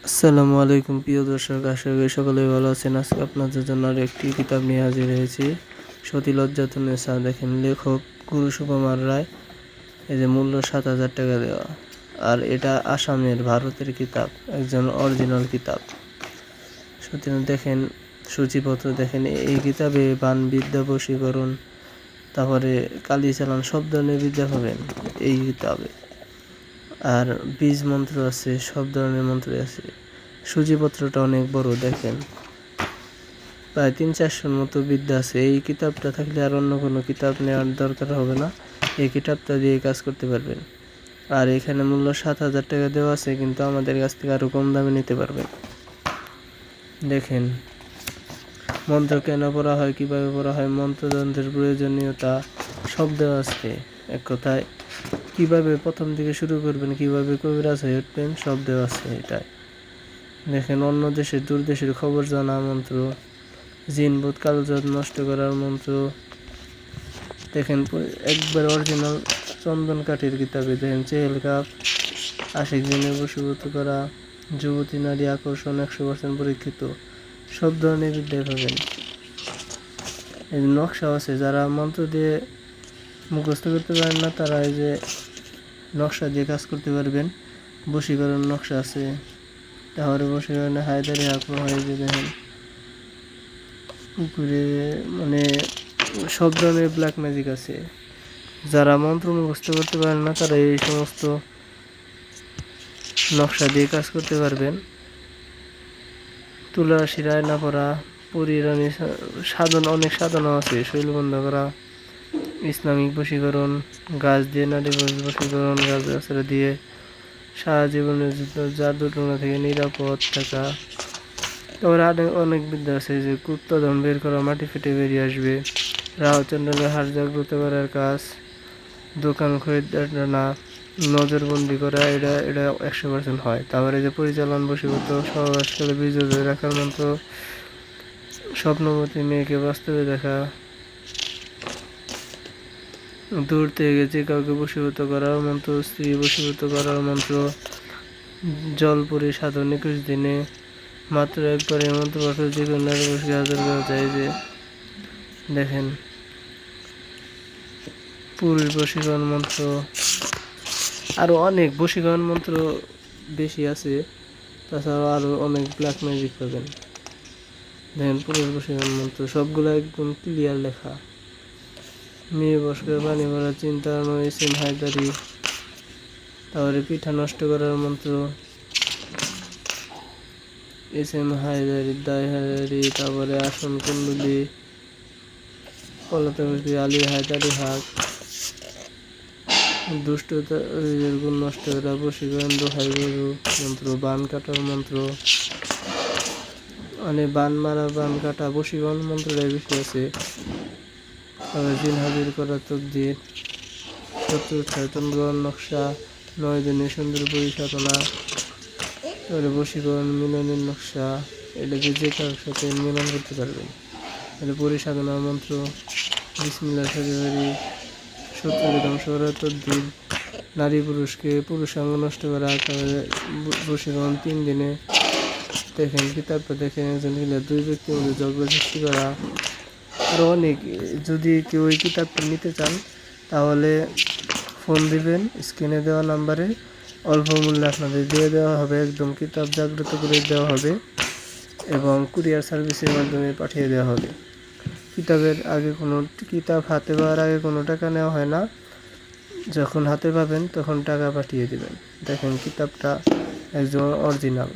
আসসালামু আলাইকুম প্রিয় দর্শক, আশা করি সকলেই ভালো আছেন। আজকে আপনাদের জন্য আর একটি কিতাব নিয়ে হাজির হয়েছি, সতী লজ্জাতুন্নেসা। দেখেন, লেখক গুরু সুকুমার রায়। এই যে মূল্য 7,000 টাকা দেওয়া, আর এটা আসামের ভারতের কিতাব, একজন অরিজিনাল কিতাব। সত্যি দেখেন, সূচিপত্র দেখেন। এই কিতাবে বান বিদ্যা, বশীকরণ, তারপরে কালি চালান, সব ধরনের বিদ্যা পাবেন এই কিতাবে। আর বীজ মন্ত্র আছে, সব ধরনের মন্ত্র আছে। সূচিপত্রটা অনেক বড়, দেখেন প্রায় 300-400 মতো বিদ্যা আছে। এই কিতাবটা থাকলে আর অন্য কোনো কিতাব নেওয়ার দরকার হবে না, এই কিতাবটা দিয়ে কাজ করতে পারবেন। আর এখানে মূল্য 7,000 টাকা দেওয়া আছে, কিন্তু আমাদের কাছ থেকে আরও কম দামে নিতে পারবেন। দেখেন, মন্ত্র কেন পড়া হয়, কীভাবে পড়া হয়, মন্ত্রতন্ত্রের প্রয়োজনীয়তা সব দেওয়া আছে। এক কথায় কীভাবে প্রথম থেকে শুরু করবেন, কীভাবে কবিরাজ হয়ে উঠবেন, সব দেওয়া আছে এটাই। দেখেন, অন্য দেশের দূর দেশের খবর জানা মন্ত্র, জিন ভূত কালজাত নষ্ট করার মন্ত্র। দেখেন, একবার অরিজিনাল চন্দন কাঠের কিতাবে দেখেন, চেহেল কাপ, আশিক জিনের বশীভূত করা, যুবতী নারী আকর্ষণ 100% পরীক্ষিত, সব ধরনের বিদ্যায় পাবেন। এই নকশা আছে, যারা মন্ত্র দিয়ে মুখস্থ করতে পারেন না তারা এই যে নকশা দিয়ে কাজ করতে পারবেন। বশীকরণ নকশা আছে, তাহলে বশীকরণে হায়দারি আকর হয়। যে দেখেন উপরে মানে সব ধরনের ব্ল্যাক ম্যাজিক আছে। যারা মন্ত্র মুখস্থ করতে পারেন না তারা এই সমস্ত নকশা দিয়ে কাজ করতে পারবেন। তুলা শিরায় না পড়া, পরিরানি সাধন, অনেক সাধনা আছে। শৈল বন্ধ করা, ইসলামিক বশীকরণ, গাছ দিয়ে নারী বশীকরণ, গাছ গাছরা দিয়ে সারা জীবনের জাদু টোনা থেকে নিরাপদ থাকা। তারপরে অনেক বিদ্যা আছে, যে গুপ্তধন বের করা, মাটি ফেটে বেরিয়ে আসবে, রাহচন্দ্রের হার জাগ্রত করার কাজ, দোকান খরিদ্দার না, নজরবন্দি করা, এটা 100% হয়। তারপরে যে পরিচালন বশীভূত, সহবাসকালে বীজ ধরে রাখার মন্ত্র, স্বপ্নবতী মেয়েকে বাস্তবে দেখা, দূর থেকে যে কাউকে বশীভূত করার মন্ত্র, স্ত্রী বশীভূত করার মন্ত্র, জলপুরি সাধন 21 দিনে, মাত্র একবার এই মন্ত্র পাঠে যে কোনো নারী পুরুষকে হাজার করা যায়। যে দেখেন, পুরুষ বশীকরণ মন্ত্র, আরও অনেক বশীকরণ মন্ত্র বেশি আছে। তাছাড়াও আরও অনেক ব্ল্যাক ম্যাজিক পাবেন। দেখেন, পুরুষ বশীকরণ মন্ত্র সবগুলো একদম ক্লিয়ার লেখা। মেয়ে বশ করে পানি ভরা, চিন্তা এসএম হায়দারি, তারপরে পিঠা নষ্ট করার মন্ত্র, এসএম হায়দারি, দায় হায়দারি, তারপরে আসন কুণ্ডলী, পলাতক আলী হায়দারি হাক, দুষ্টতা গুণ নষ্ট করা, বশীকরণ দোহাই গরু মন্ত্র, বান কাটার মন্ত্র, মানে বান মারা, বান কাটা, বশীকরণ মন্ত্রটাই বেশি আছে। তারপরে জিন হাজির করা, তকদির, শত্রুর ছয়তন গ্রহণ নকশা, 9 দিনের সুন্দর পরিসাধনা, তারপরে বশীকরণ মিলনের নকশা, এটা যে কারোর সাথে মিলন করতে পারবেন। এটা পরিসাধনার মন্ত্র, বিসমিল্লাহ শরীফ, শত্রুকে ধ্বংস করা, তকদির, নারী পুরুষকে পুরুষাঙ্গ নষ্ট করা, তারপরে বশীকরণ 3 দিনে। দেখেন, কিতাবটা দেখেন, একজন কিনা 2 ব্যক্তির মধ্যে যজ্ঞ সৃষ্টি করা, আরও অনেক। যদি কেউ এই কিতাবটা নিতে চান তাহলে ফোন দিবেন, স্ক্রিনে দেওয়া নাম্বারে অল্প মূল্যে আপনাদের দিয়ে দেওয়া হবে, একদম কিতাব জাগ্রত করে দেওয়া হবে এবং কুরিয়ার সার্ভিসের মাধ্যমে পাঠিয়ে দেওয়া হবে। কিতাবের আগে কোনো কিতাব হাতে পাওয়ার আগে কোনো টাকা নেওয়া হয় না, যখন হাতে পাবেন তখন টাকা পাঠিয়ে দেবেন। দেখেন, কিতাবটা একদম অরিজিনাল।